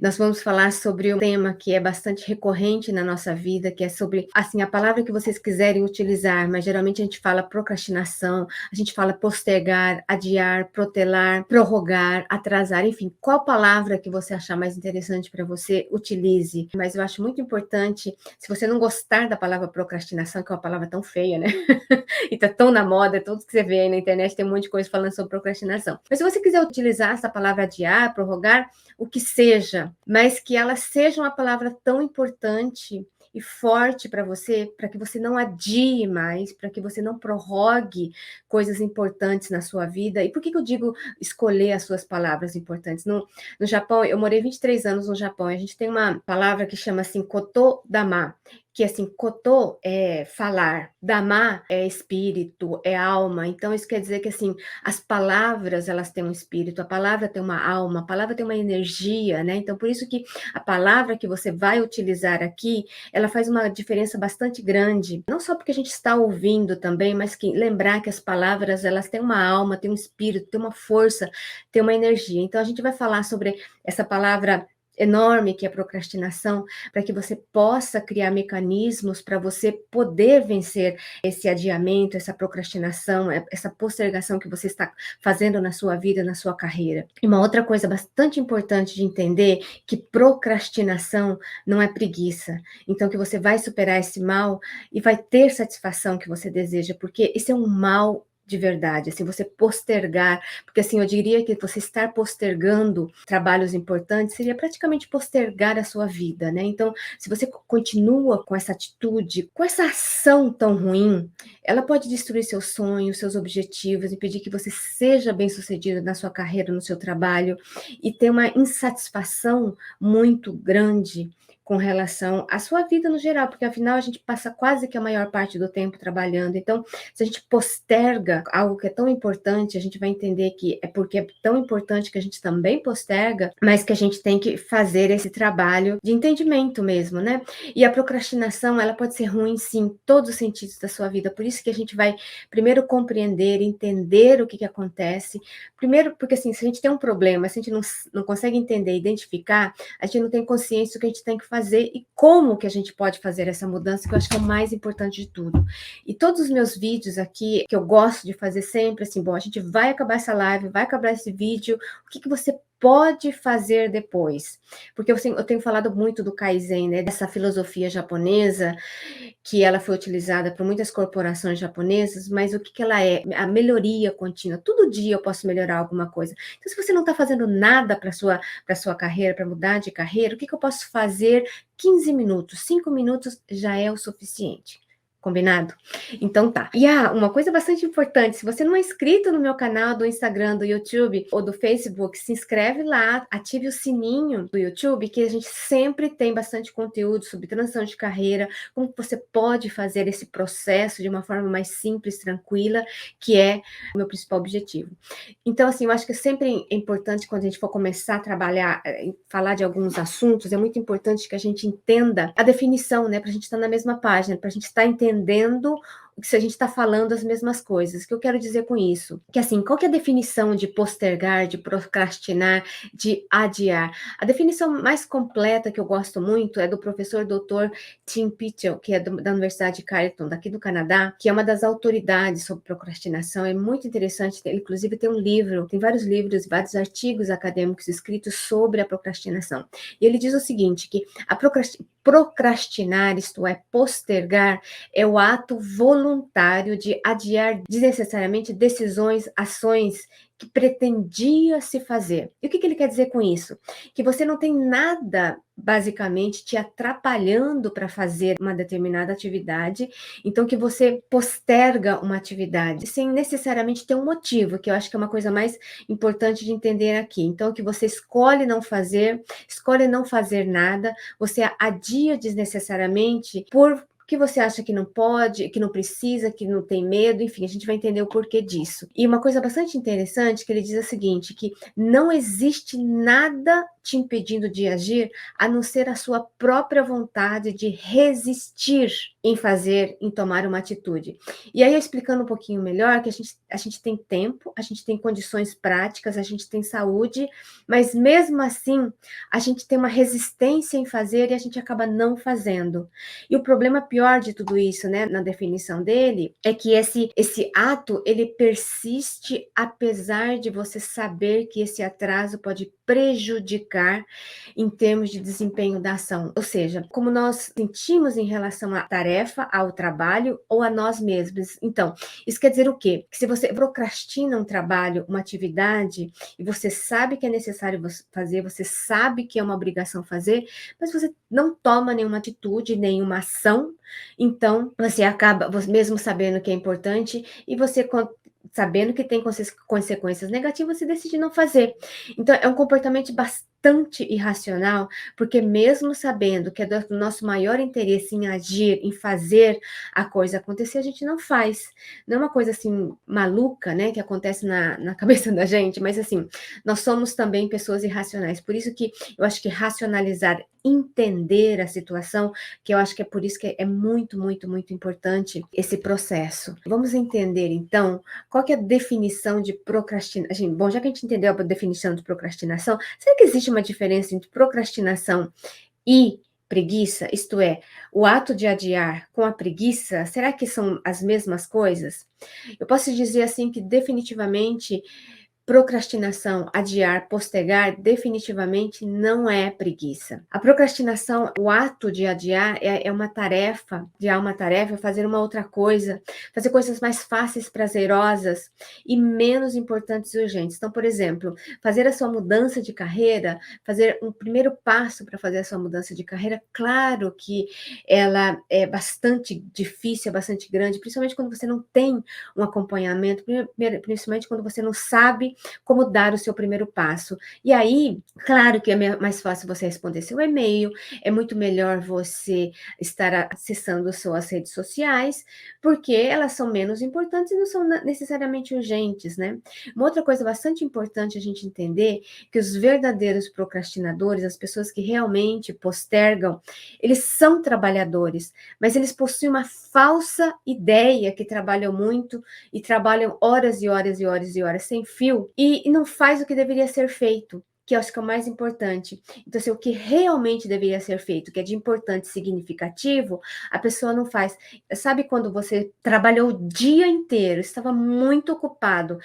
Nós vamos falar sobre um tema que é bastante recorrente na nossa vida, que é sobre, assim, a palavra que vocês quiserem utilizar, mas geralmente a gente fala procrastinação, a gente fala postergar, adiar, protelar, prorrogar, atrasar, enfim, qual palavra que você achar mais interessante para você, utilize. Mas eu acho muito importante, se você não gostar da palavra procrastinação, que é uma palavra tão feia, né? E tá tão na moda, tudo que você vê aí na internet tem um monte de coisa falando sobre procrastinação. Mas se você quiser utilizar essa palavra adiar, prorrogar, o que seja, mas que ela seja uma palavra tão importante e forte para você, para que você não adie mais, para que você não prorrogue coisas importantes na sua vida. E por que eu digo escolher as suas palavras importantes? No Japão, eu morei 23 anos no Japão, e a gente tem uma palavra que chama assim, koto dama, que assim, koto é falar, dama é espírito, é alma. Então isso quer dizer que assim, as palavras, elas têm um espírito, a palavra tem uma alma, a palavra tem uma energia, né? Então por isso que a palavra que você vai utilizar aqui, ela faz uma diferença bastante grande, não só porque a gente está ouvindo também, mas que lembrar que as palavras, elas têm uma alma, têm um espírito, têm uma força, têm uma energia. Então a gente vai falar sobre essa palavra enorme que é a procrastinação, para que você possa criar mecanismos para você poder vencer esse adiamento, essa procrastinação, essa postergação que você está fazendo na sua vida, na sua carreira. E uma outra coisa bastante importante de entender, que procrastinação não é preguiça. Então que você vai superar esse mal e vai ter satisfação que você deseja, porque esse é um mal de verdade, assim, você postergar, porque assim, eu diria que você estar postergando trabalhos importantes seria praticamente postergar a sua vida, né? Então, se você continua com essa atitude, com essa ação tão ruim, ela pode destruir seus sonhos, seus objetivos, impedir que você seja bem-sucedido na sua carreira, no seu trabalho, e ter uma insatisfação muito grande com relação à sua vida no geral, porque afinal a gente passa quase que a maior parte do tempo trabalhando. Então, se a gente posterga algo que é tão importante, a gente vai entender que é porque é tão importante que a gente também posterga, mas que a gente tem que fazer esse trabalho de entendimento mesmo, né? E a procrastinação, ela pode ser ruim, sim, em todos os sentidos da sua vida. Por isso que a gente vai primeiro compreender, entender o que acontece. Primeiro, porque assim, se a gente tem um problema, se a gente não consegue entender, identificar, a gente não tem consciência do que a gente tem que fazer e como que a gente pode fazer essa mudança, que eu acho que é o mais importante de tudo. E todos os meus vídeos aqui, que eu gosto de fazer sempre, assim, bom, a gente vai acabar essa live, vai acabar esse vídeo, o que você pode fazer depois? Porque eu tenho falado muito do Kaizen, né, dessa filosofia japonesa, que ela foi utilizada por muitas corporações japonesas, mas o que ela é? A melhoria contínua. Todo dia eu posso melhorar alguma coisa. Então, se você não está fazendo nada para sua carreira, para mudar de carreira, o que eu posso fazer? 15 minutos, 5 minutos já é o suficiente. Combinado? Então tá. E uma coisa bastante importante, se você não é inscrito no meu canal do Instagram, do YouTube ou do Facebook, se inscreve lá, ative o sininho do YouTube, que a gente sempre tem bastante conteúdo sobre transição de carreira, como você pode fazer esse processo de uma forma mais simples, tranquila, que é o meu principal objetivo. Então, assim, eu acho que sempre é importante, quando a gente for começar a trabalhar, falar de alguns assuntos, é muito importante que a gente entenda a definição, né, para a gente estar na mesma página, para a gente estar entendendo se a gente está falando as mesmas coisas. O que eu quero dizer com isso? Que assim, qual que é a definição de postergar, de procrastinar, de adiar? A definição mais completa que eu gosto muito é do professor Dr. Tim Pitchell, que é da Universidade de Carleton, daqui do Canadá, que é uma das autoridades sobre procrastinação. É muito interessante, ele inclusive tem um livro, tem vários livros, vários artigos acadêmicos escritos sobre a procrastinação. E ele diz o seguinte, que a procrastinar, isto é, postergar, é o ato voluntário de adiar desnecessariamente decisões, ações que pretendia se fazer. E o que ele quer dizer com isso? Que você não tem nada, basicamente, te atrapalhando para fazer uma determinada atividade, então que você posterga uma atividade, sem necessariamente ter um motivo, que eu acho que é uma coisa mais importante de entender aqui. Então, que você escolhe não fazer nada, você adia desnecessariamente que você acha que não pode, que não precisa, que não tem medo, enfim, a gente vai entender o porquê disso. E uma coisa bastante interessante que ele diz é o seguinte, que não existe nada te impedindo de agir, a não ser a sua própria vontade de resistir em fazer, em tomar uma atitude. E aí, explicando um pouquinho melhor, que a gente tem tempo, a gente tem condições práticas, a gente tem saúde, mas mesmo assim, a gente tem uma resistência em fazer e a gente acaba não fazendo. E o problema pior de tudo isso, né, na definição dele, é que esse ato, ele persiste apesar de você saber que esse atraso pode prejudicar em termos de desempenho da ação. Ou seja, como nós sentimos em relação à tarefa, ao trabalho ou a nós mesmos. Então, isso quer dizer o quê? Que se você procrastina um trabalho, uma atividade, e você sabe que é necessário fazer, você sabe que é uma obrigação fazer, mas você não toma nenhuma atitude, nenhuma ação, então você acaba, mesmo sabendo que é importante, e você sabendo que tem consequências negativas, você decide não fazer. Então, é um comportamento bastante irracional, porque mesmo sabendo que é do nosso maior interesse em agir, em fazer a coisa acontecer, a gente não faz. Não é uma coisa assim maluca, né, que acontece na cabeça da gente, mas assim, nós somos também pessoas irracionais. Por isso que eu acho que racionalizar, entender a situação, que eu acho que é por isso que é muito, muito, muito importante esse processo. Vamos entender, então, qual que é a definição de procrastinação? Bom, já que a gente entendeu a definição de procrastinação, será que existe uma diferença entre procrastinação e preguiça? Isto é, o ato de adiar com a preguiça, será que são as mesmas coisas? Eu posso dizer assim que definitivamente procrastinação, adiar, postergar, definitivamente não é preguiça. A procrastinação, o ato de adiar, é uma tarefa, adiar uma tarefa, fazer uma outra coisa, fazer coisas mais fáceis, prazerosas e menos importantes e urgentes. Então, por exemplo, fazer a sua mudança de carreira, fazer um primeiro passo para fazer a sua mudança de carreira, claro que ela é bastante difícil, é bastante grande, principalmente quando você não tem um acompanhamento, principalmente quando você não sabe como dar o seu primeiro passo. E aí, claro que é mais fácil você responder seu e-mail, é muito melhor você estar acessando suas redes sociais, porque elas são menos importantes e não são necessariamente urgentes, né? Uma outra coisa bastante importante a gente entender que os verdadeiros procrastinadores, as pessoas que realmente postergam, eles são trabalhadores, mas eles possuem uma falsa ideia que trabalham muito e trabalham horas e horas e horas e horas sem fio e não faz o que deveria ser feito, que eu acho que é o mais importante. Então, se o que realmente deveria ser feito, que é de importante e significativo, a pessoa não faz. Sabe quando você trabalhou o dia inteiro, estava muito ocupado,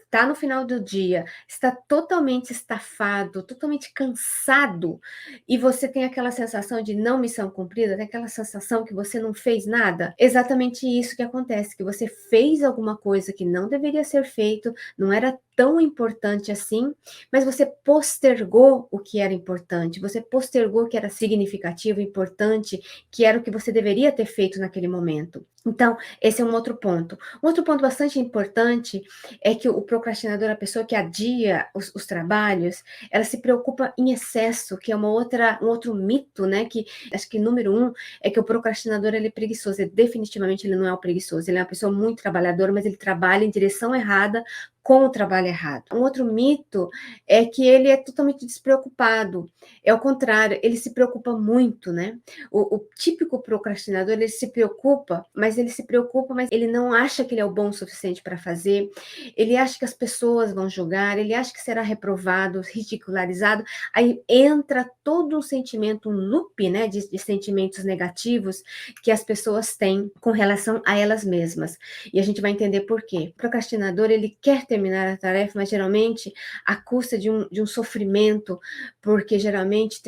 está no final do dia, está totalmente estafado, totalmente cansado, e você tem aquela sensação de não missão cumprida, tem aquela sensação que você não fez nada? Exatamente isso que acontece, que você fez alguma coisa que não deveria ser feito, não era tão importante assim, mas você postergou o que era importante, você postergou o que era significativo, importante, que era o que você deveria ter feito naquele momento. Então, esse é um outro ponto. Um outro ponto bastante importante é que o procrastinador, a pessoa que adia os trabalhos, ela se preocupa em excesso, que é um outro mito, né? Que acho que número 1 é que o procrastinador ele é preguiçoso. Definitivamente ele não é o preguiçoso, ele é uma pessoa muito trabalhadora, mas ele trabalha em direção errada, com o trabalho errado. Um outro mito é que ele é totalmente despreocupado. É o contrário, ele se preocupa muito, né? O típico procrastinador, ele se preocupa, mas ele não acha que ele é o bom o suficiente para fazer, ele acha que as pessoas vão julgar, ele acha que será reprovado, ridicularizado, aí entra todo um sentimento, um loop, né, de sentimentos negativos que as pessoas têm com relação a elas mesmas. E a gente vai entender por quê. O procrastinador, ele quer terminar a tarefa, mas geralmente à custa de um sofrimento, porque geralmente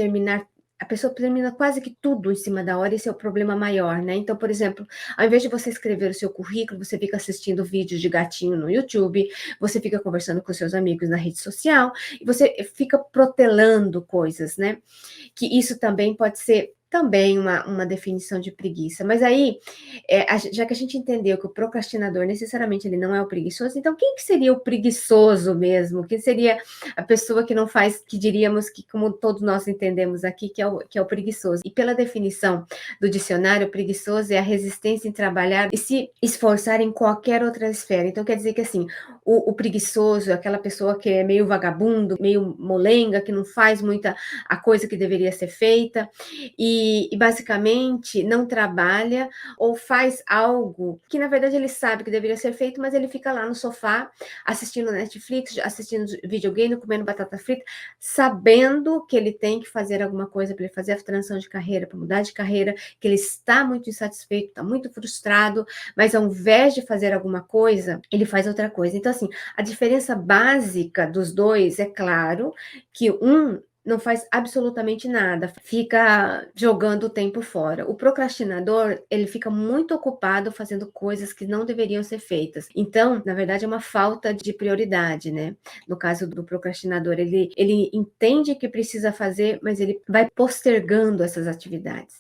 a pessoa termina quase que tudo em cima da hora, esse é o problema maior, né? Então, por exemplo, ao invés de você escrever o seu currículo, você fica assistindo vídeos de gatinho no YouTube, você fica conversando com seus amigos na rede social, e você fica protelando coisas, né? Que isso também pode ser também uma definição de preguiça. Mas aí, já que a gente entendeu que o procrastinador necessariamente ele não é o preguiçoso, então quem que seria o preguiçoso mesmo? Quem seria a pessoa que não faz, que diríamos que, como todos nós entendemos aqui, que é o preguiçoso? E pela definição do dicionário, o preguiçoso é a resistência em trabalhar e se esforçar em qualquer outra esfera. Então quer dizer que assim, o preguiçoso, aquela pessoa que é meio vagabundo, meio molenga, que não faz muita a coisa que deveria ser feita, e basicamente não trabalha ou faz algo que na verdade ele sabe que deveria ser feito, mas ele fica lá no sofá assistindo Netflix, assistindo videogame, comendo batata frita, sabendo que ele tem que fazer alguma coisa para ele fazer a transição de carreira, para mudar de carreira, que ele está muito insatisfeito, está muito frustrado, mas ao invés de fazer alguma coisa, ele faz outra coisa. Então, assim, a diferença básica dos dois é claro que um não faz absolutamente nada, fica jogando o tempo fora. O procrastinador, ele fica muito ocupado fazendo coisas que não deveriam ser feitas. Então, na verdade, é uma falta de prioridade, né? No caso do procrastinador, ele entende que precisa fazer, mas ele vai postergando essas atividades.